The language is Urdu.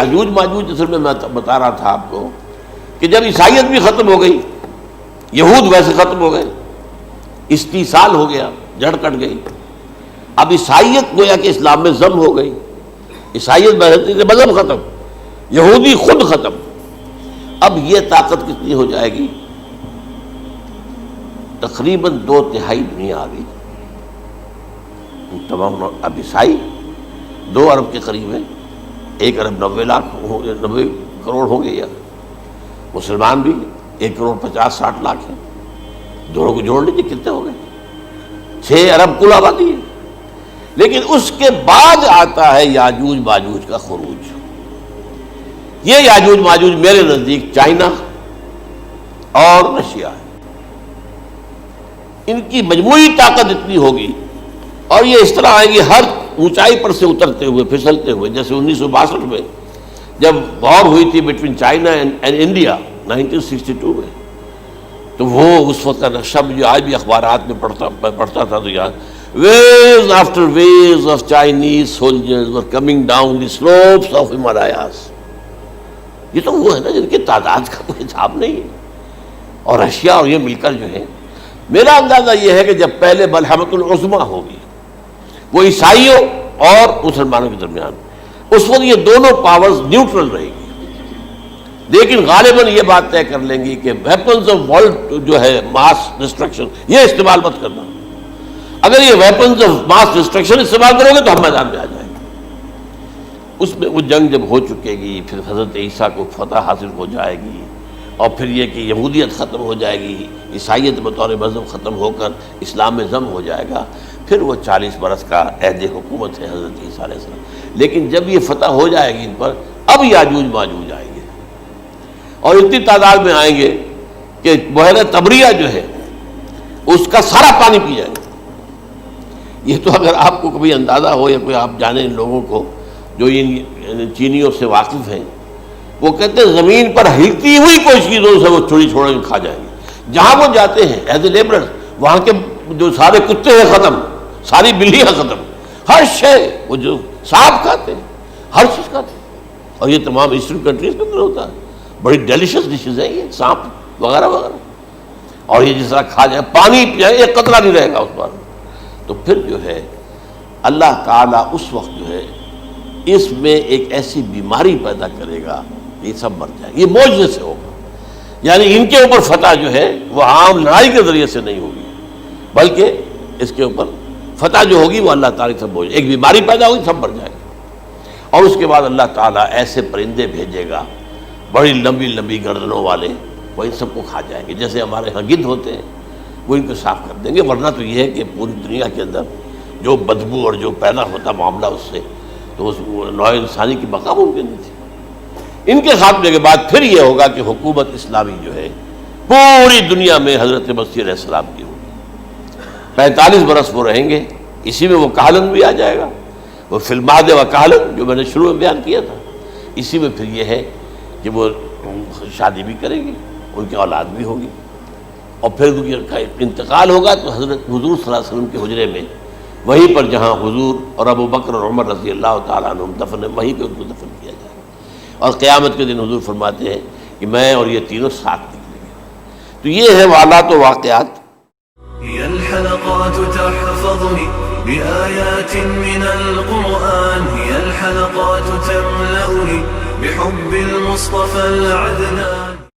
یاجوج ماجوج اصل میں بتا رہا تھا آپ کو کہ جب عیسائیت بھی ختم ہو گئی، یہود ویسے ختم ہو گئے، استیصال ہو گیا، جڑ کٹ گئی، اب عیسائیت گویا کہ اسلام میں ضم ہو گئی، عیسائیت بہتری سے مذہب ختم، یہودی خود ختم، اب یہ طاقت کتنی ہو جائے گی؟ تقریباً 2/3 دنیا آ گئی، تمام اب عیسائی 2 ارب کے قریب ہیں، 1 ارب 90 کروڑ ہو گئے، یا مسلمان بھی 1 کروڑ 50-60 لاکھ ہیں، دونوں کو جوڑ لیجیے کتنے ہو گئے؟ 6 ارب کل آبادی ہے۔ لیکن اس کے بعد آتا ہے یاجوج ماجوج کا خروج۔ یہ یاجوج ماجوج میرے نزدیک چائنا اور رشیا ہے، ان کی مجموعی طاقت اتنی ہوگی، اور یہ اس طرح آئیں گی ہر اونچائی پر سے اترتے ہوئے، پھسلتے ہوئے، جیسے 1962 میں جب وار ہوئی تھی بٹوین چائنا اینڈ انڈیا 1962 میں، تو وہ اس وقت کا نقشہ جو آج بھی اخبارات میں پڑھتا تھا تو یاد، waves after waves of Chinese soldiers were coming down the slopes of Himalayas۔ یہ تو وہ ہے نا جن کی تعداد کا کوئی حساب نہیں ہے، اور رشیا اور یہ مل کر جو ہے، میرا اندازہ یہ ہے کہ جب پہلے ملحمۃ العظمیٰ ہوگی وہ عیسائیوں اور مسلمانوں کے درمیان، اس وقت یہ دونوں پاورز نیوٹرل رہے گی، لیکن غالباً یہ بات طے کر لیں گی کہ ویپنز آف ورلڈ جو ہے ماس ڈسٹرکشن، یہ استعمال مت کرنا، اگر یہ ویپنز آف ماس ڈسٹرکشن استعمال کرو گے تو ہم میدان میں آ جائیں گے۔ اس میں وہ جنگ جب ہو چکے گی، پھر حضرت عیسیٰ کو فتح حاصل ہو جائے گی، اور پھر یہ کہ یہودیت ختم ہو جائے گی، عیسائیت بطور مذہب ختم ہو کر اسلام میں ضم ہو جائے گا، پھر وہ 40 برس کا عہد حکومت ہے حضرت عیسیٰ علیہ السلام۔ لیکن جب یہ فتح ہو جائے گی ان پر، اب یاجوج ماجوج آئیں گے، اور اتنی تعداد میں آئیں گے کہ بحیرہ طبریہ جو ہے اس کا سارا پانی پی جائیں گے۔ یہ تو اگر آپ کو کبھی اندازہ ہو، یا کوئی آپ جانیں ان لوگوں کو جو ان چینیوں سے واقف ہیں، وہ کہتے ہیں زمین پر ہلتی ہوئی کوئی چیزوں سے وہ چھوڑی چھوڑ کے کھا جائیں گے۔ جہاں وہ جاتے ہیں ایز اے لیبرر، وہاں کے جو سارے کتے ہیں ختم، ساری بلیاں ختم، ہر شے، وہ جو سانپ کھاتے ہیں، ہر چیز کھاتے ہیں، اور یہ تمام ایسٹرن کنٹریز کے اندر ہوتا ہے، بڑی ڈیلیشس ڈشز ہیں یہ سانپ وغیرہ وغیرہ، اور یہ جس طرح کھا جائے، پانی پیا ایک قطرہ نہیں رہے گا اس پر۔ تو پھر جو ہے اللہ تعالیٰ اس وقت جو ہے اس میں ایک ایسی بیماری پیدا کرے گا، یہ سب مر جائیں گے، یہ معجزے سے ہوگا، یعنی ان کے اوپر فتح جو ہے وہ عام لڑائی کے ذریعے سے نہیں ہوگی، بلکہ اس کے اوپر فتح جو ہوگی وہ اللہ تعالیٰ سے بوجھ، ایک بیماری پیدا ہوگی، سب مر جائے گا، اور اس کے بعد اللہ تعالیٰ ایسے پرندے بھیجے گا بڑی لمبی لمبی گردنوں والے، وہ ان سب کو کھا جائیں گے، جیسے ہمارے ہاں گدھ ہوتے ہیں، وہ ان کو صاف کر دیں گے۔ ورنہ تو یہ ہے کہ پوری دنیا کے اندر جو بدبو اور جو پیدا ہوتا معاملہ اس سے، تو اس نوع انسانی کی بقا ممکن نہیں تھی۔ ان کے خاتمے کے بعد پھر یہ ہوگا کہ حکومت اسلامی جو ہے پوری دنیا میں حضرت مسیح علیہ السلام کی ہوگی، 45 برس وہ رہیں گے، اسی میں وہ کہلن بھی آ جائے گا، وہ فی المہد و کہلن جو میں نے شروع میں بیان کیا تھا، اسی میں پھر یہ ہے کہ وہ شادی بھی کرے گی، ان کی اولاد بھی ہوگی، اور پھر ان کا انتقال ہوگا تو حضرت حضور صلی اللہ علیہ وسلم کے حجرے میں، وہیں پر جہاں حضور اور ابو بکر اور عمر رضی اللہ تعالیٰ عنہم دفن، وہیں پہ ان کو دفن کیا جائے گا، اور قیامت کے دن حضور فرماتے ہیں کہ میں اور یہ تینوں ساتھ نکلیں گے۔ تو یہ ہے حالات و واقعات۔ هي الحلقات تحفظني بآيات من القرآن، هي الحلقات تملأني بحب المصطفى العدنان۔